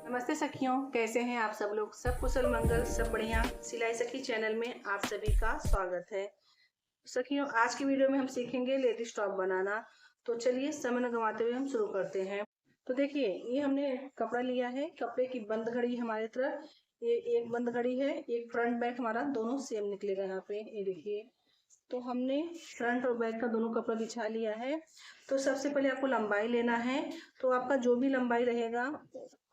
नमस्ते सखियों, कैसे हैं आप सब लोग। सब कुशल मंगल, सब बढ़िया। सिलाई सखी चैनल में आप सभी का स्वागत है। सखियों, आज की वीडियो में हम सीखेंगे लेडीज टॉप बनाना। तो चलिए समय न गंवाते हुए हम शुरू करते हैं। तो देखिए, ये हमने कपड़ा लिया है। कपड़े की बंद घड़ी हमारे तरफ ये एक बंद घड़ी है, एक फ्रंट बैक हमारा दोनों सेम निकलेगा। यहाँ पे ये देखिए, तो हमने फ्रंट और बैक का दोनों कपड़ा बिछा लिया है। तो सबसे पहले आपको लंबाई लेना है। तो आपका जो भी लंबाई रहेगा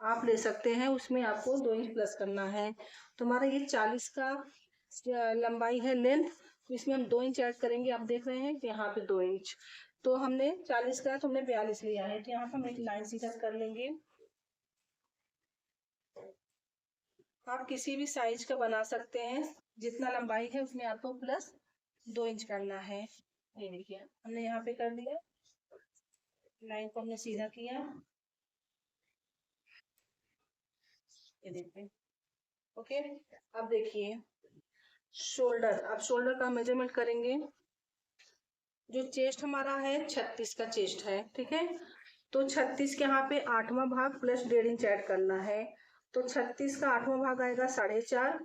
आप ले सकते हैं, उसमें आपको 2 इंच प्लस करना है। तो हमारा ये 40 का लंबाई है लेंथ, इसमें हम 2 इंच ऐड करेंगे। आप देख रहे हैं कि यहाँ पे 2 इंच, तो हमने 40 का तो हमने 42 लिया है। तो यहाँ पर हम एक लाइन सीधा कर लेंगे। आप किसी भी साइज का बना सकते हैं, जितना लंबाई है उसमें आपको प्लस 2 इंच करना है। ये देखिए, हमने यहाँ पे कर दिया, लाइन को हमने सीधा किया। ये देखिए, ओके। अब देखिए शोल्डर, अब शोल्डर का मेजरमेंट करेंगे। जो चेस्ट हमारा है 36 का चेस्ट है, ठीक है। तो 36 के यहाँ पे 8वां भाग प्लस 1.5 इंच ऐड करना है। तो 36 का 8वां भाग आएगा 4.5,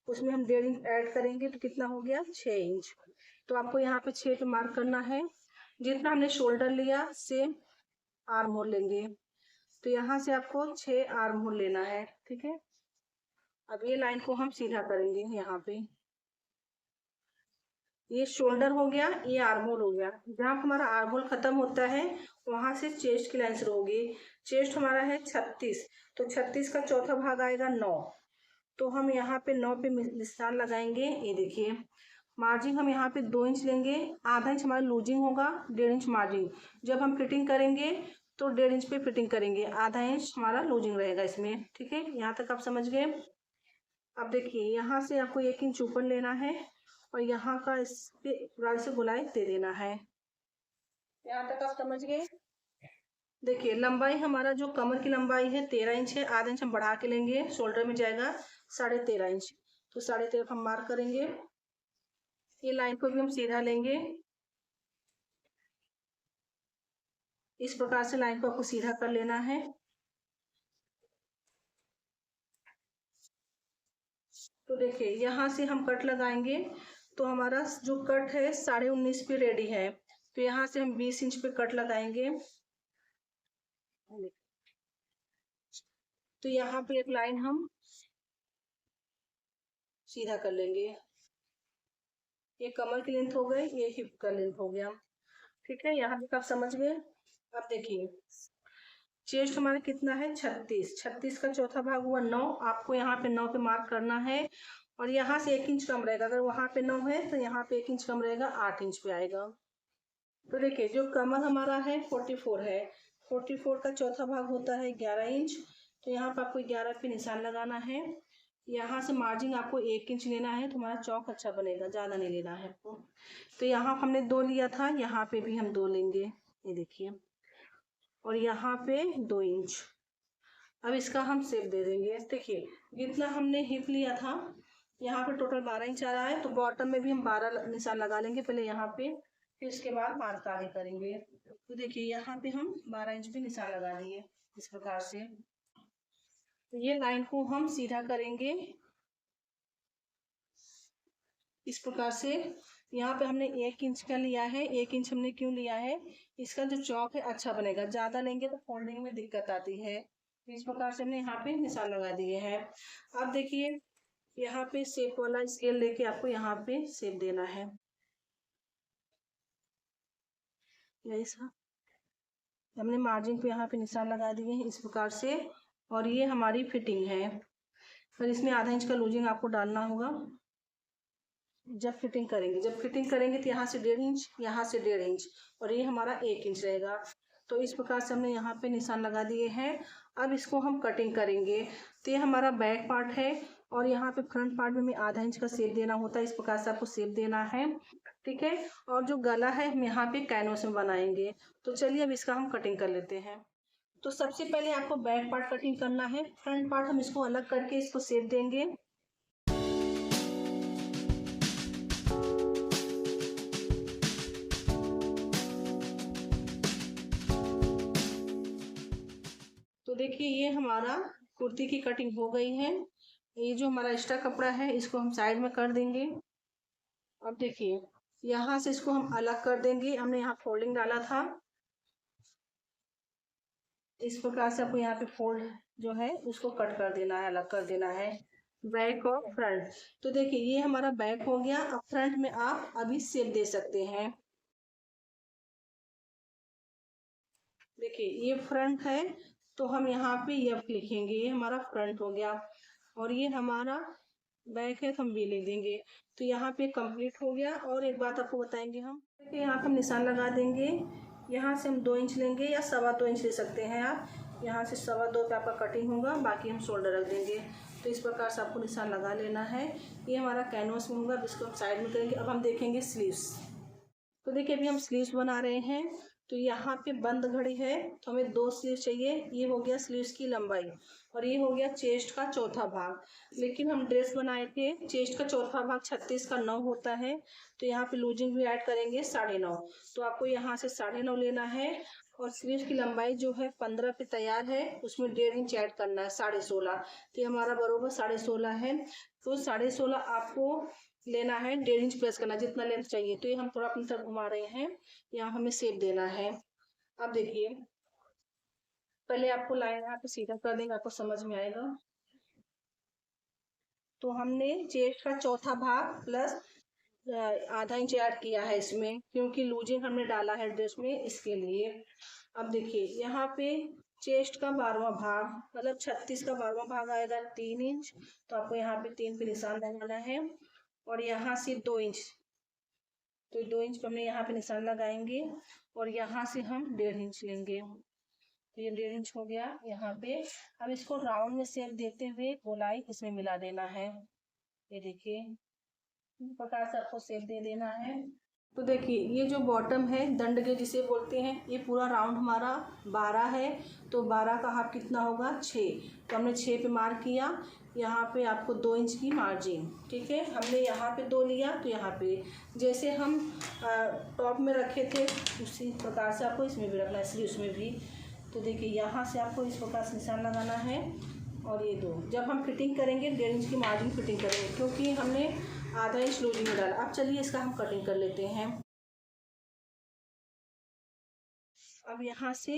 उसमें हम 1.5 इंच ऐड करेंगे तो कितना हो गया 6 इंच। तो आपको यहाँ पे 6 पे मार्क करना है। जितना हमने शोल्डर लिया सेम आर्म होल लेंगे। तो यहाँ से आपको 6 आर्म होल लेना है, ठीक है। अब ये लाइन को हम सीधा करेंगे। यहाँ पे ये शोल्डर हो गया, ये आर्म होल हो गया। जहाँ हमारा आर्म होल खत्म होता है वहां से चेस्ट की लाइन शुरू होगी। चेस्ट हमारा है 36, तो 36 का चौथा भाग आएगा 9। तो हम यहाँ पे 9 पे निशान लगाएंगे। ये देखिए, मार्जिन हम यहाँ पे 2 इंच लेंगे। आधा इंच हमारा लूजिंग होगा, 1.5 इंच मार्जिन। जब हम फिटिंग करेंगे तो 1.5 इंच पे फिटिंग करेंगे, आधा इंच हमारा लूजिंग रहेगा इसमें, ठीक है। यहाँ तक आप समझ गए। अब देखिए, यहाँ से आपको 1 इंच ऊपर लेना है और यहाँ का इस पे पूरा से गोलाई दे देना है। यहाँ तक आप समझ गए। देखिए, लंबाई हमारा जो कमर की लंबाई है 13 इंच है। आधा इंच हम बढ़ा के लेंगे, शोल्डर में जाएगा 13.5 इंच। तो 13.5 हम मार्क करेंगे। ये लाइन को भी हम सीधा लेंगे। इस प्रकार से लाइन को आपको सीधा कर लेना है। तो देखिए, यहाँ से हम कट लगाएंगे। तो हमारा जो कट है 19.5 पे रेडी है। तो यहाँ से हम 20 इंच पे कट लगाएंगे। तो यहाँ पे एक लाइन हम सीधा कर लेंगे। ये कमर की लेंथ हो गई, ये हिप का लेंथ हो गया, ठीक है। यहाँ तक आप समझ गए। अब देखिए, चेस्ट हमारा कितना है 36, 36 का चौथा भाग हुआ 9। आपको यहाँ पे 9 पे मार्क करना है और यहाँ से 1 इंच कम रहेगा। अगर वहां पे 9 है तो यहाँ पे 1 इंच कम रहेगा, 8 इंच पे आएगा। तो देखिए, जो कमर हमारा है 44 है। 44 का चौथा भाग होता है 11 इंच। तो यहाँ पे आपको 11 पे निशान लगाना है। यहाँ से मार्जिन आपको 1 इंच लेना है, तुम्हारा चौक अच्छा बनेगा, ज़्यादा नहीं लेना है आपको। तो यहाँ हमने 2 लिया था, यहाँ पे भी हम 2 लेंगे। ये देखिए, और यहाँ पे 2 इंच। अब इसका हम शेप दे देंगे। देखिए, जितना हमने हिप लिया था यहाँ पे टोटल 12 इंच आ रहा है। तो बॉटम में भी हम 12 निशान लगा लेंगे पहले यहाँ पे, फिर इसके बाद मार्क आगे करेंगे। तो देखिए, यहाँ पे हम 12 इंच पे निशान लगा दिए इस प्रकार से। तो ये लाइन को हम सीधा करेंगे इस प्रकार से। यहाँ पे हमने 1 इंच का लिया है। 1 इंच हमने क्यों लिया है, इसका जो चौक है अच्छा बनेगा। ज्यादा लेंगे तो फोल्डिंग में दिक्कत आती है। इस प्रकार से हमने यहाँ पे निशान लगा दिए हैं। अब देखिए, यहाँ पे शेप वाला स्केल लेके आपको यहाँ पे शेप देना है। ऐसा हमने मार्जिन पे यहाँ पे निशान लगा दिए हैं इस प्रकार से। और ये हमारी फिटिंग है। फिर इसमें आधा इंच का लूजिंग आपको डालना होगा जब फिटिंग करेंगे। जब फिटिंग करेंगे तो यहाँ से 1.5 इंच, यहाँ से 1.5 इंच, और ये हमारा 1 इंच रहेगा। तो इस प्रकार से हमने यहाँ पे निशान लगा दिए हैं। अब इसको हम कटिंग करेंगे। तो ये हमारा बैक पार्ट है और यहाँ पे फ्रंट पार्ट में हमें आधा इंच का शेप देना होता है। इस प्रकार से आपको शेप देना है, ठीक है। और जो गला है हम यहाँ पे कैनवस में बनाएंगे। तो चलिए अब इसका हम कटिंग कर लेते हैं। तो सबसे पहले आपको बैक पार्ट कटिंग करना है। फ्रंट पार्ट हम इसको अलग करके इसको शेप देंगे। तो देखिए, ये हमारा कुर्ती की कटिंग हो गई है। ये जो हमारा एक्स्ट्रा कपड़ा है इसको हम साइड में कर देंगे। अब देखिए यहाँ से इसको हम अलग कर देंगे। हमने यहाँ फोल्डिंग डाला था, इस प्रकार से आपको यहाँ पे फोल्ड जो है उसको कट कर देना है, अलग कर देना है, बैक और फ्रंट। तो देखिए ये हमारा बैक हो गया। अब फ्रंट में आप अभी शेप दे सकते हैं। देखिए ये फ्रंट है तो हम यहाँ पे एफ लिखेंगे, ये हमारा फ्रंट हो गया। और ये हमारा बैक है तो हम बी लिख देंगे। तो यहाँ पे कंप्लीट हो गया। और एक बात आपको बताएंगे हम, देखिए यहाँ पे हम निशान लगा देंगे। यहाँ से हम 2 इंच लेंगे या 2.25 इंच ले सकते हैं आप। यहाँ से 2.25 पे आपका कटिंग होगा, बाकी हम शोल्डर रख देंगे। तो इस प्रकार से आपको निशान लगा लेना है। ये हमारा कैनवस में होगा, जिसको हम साइड में करेंगे। अब हम देखेंगे स्लीव्स। तो देखिए अभी हम स्लीव्स बना रहे हैं। तो यहाँ पे बंद घड़ी है तो हमें 2 स्लीव चाहिए। ये हो गया स्लीव्स की लंबाई और ये हो गया चेस्ट का चौथा भाग। लेकिन हम ड्रेस बनाए थे, चेस्ट का चौथा भाग 36 का 9 होता है। तो यहाँ पे लूजिंग भी ऐड करेंगे 9.5। तो आपको यहाँ से 9.5 लेना है। और स्लीव की लंबाई जो है 15 पे तैयार है, उसमें 1.5 इंच ऐड करना है 16.5। तो ये हमारा बरोबर 16.5 है। तो 16.5 आपको लेना है, 1.5 इंच प्लस करना जितना लेंथ चाहिए। तो ये हम थोड़ा अपनी तरफ घुमा रहे हैं, यहाँ हमें शेप देना है। अब देखिए पहले आपको लाइन यहाँ पे सीधा कर देंगे, आपको समझ में आएगा। तो हमने चेस्ट का चौथा भाग प्लस आधा इंच ऐड किया है इसमें, क्योंकि लूजिंग हमने डाला है ड्रेस में, इसके लिए। अब देखिए यहाँ पे चेस्ट का 12वां भाग मतलब 36 का 12वां भाग आएगा 3 इंच। तो आपको यहाँ पे 3 पे निशान लगाना है। और यहाँ से 2 इंच, तो 2 इंच पे हमने यहाँ पे निशान लगाएंगे। और यहाँ से हम 1.5 इंच लेंगे। तो ये 1.5 इंच हो गया यहाँ पे। अब इसको राउंड में शेप देते हुए गोलाई इसमें मिला देना है। ये देखिए इस प्रकार से आपको शेप दे देना है। तो देखिए ये जो बॉटम है दंड के जिसे बोलते हैं, ये पूरा राउंड हमारा 12 है। तो 12 का हाफ कितना होगा 6। तो हमने 6 पे मार्क किया। यहाँ पे आपको 2 इंच की मार्जिन, ठीक है। हमने यहाँ पे 2 लिया तो यहाँ पे जैसे हम टॉप में रखे थे उसी प्रकार से आपको इसमें भी रखना है, इसलिए उसमें भी। तो देखिए यहाँ से आपको इस प्रकार से निशान लगाना है। और ये 2 जब हम फिटिंग करेंगे 1.5 इंच की मार्जिन फिटिंग करेंगे, क्योंकि हमने आधा इंच लूजिंग में डाला। अब चलिए इसका हम कटिंग कर लेते हैं। अब यहाँ से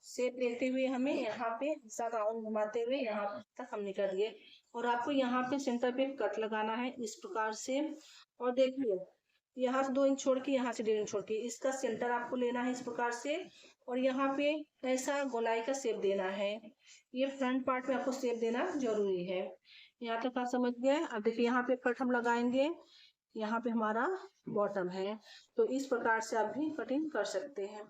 शेप लेते हुए हमें यहाँ पे हिस्सा राउंड घुमाते हुए यहाँ तक हम निकल गए। और आपको यहाँ पे सेंटर पे कट लगाना है इस प्रकार से। और देखिए यहाँ से 2 इंच छोड़ के, यहाँ से 1.5 इंच छोड़ के, इसका सेंटर आपको लेना है इस प्रकार से। और यहाँ पे ऐसा गोलाई का शेप देना है। ये फ्रंट पार्ट में आपको शेप देना जरूरी है। यहाँ तक आप समझ गए। अब देखिए यहाँ पे कट हम लगाएंगे, यहाँ पे हमारा बॉटम है। तो इस प्रकार से आप भी कटिंग कर सकते हैं।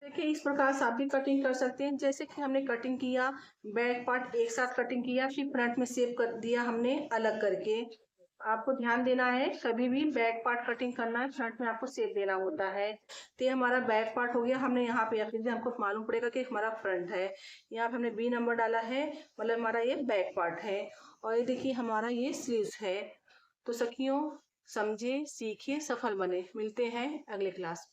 देखिए इस प्रकार से आप भी कटिंग कर सकते हैं। जैसे कि हमने कटिंग किया, बैक पार्ट एक साथ कटिंग किया, फिर फ्रंट में शेप कर दिया हमने अलग करके। आपको ध्यान देना है, कभी भी बैक पार्ट कटिंग करना है फ्रंट में आपको शेप देना होता है। तो ये हमारा बैक पार्ट हो गया। हमने यहाँ पे हमको मालूम पड़ेगा कि हमारा फ्रंट है। यहाँ पे हमने बी नंबर डाला है, मतलब हमारा ये बैक पार्ट है। और ये देखिए हमारा ये स्लीव्स है। तो सखियों समझे, सीखे, सफल बने। मिलते हैं अगले क्लास।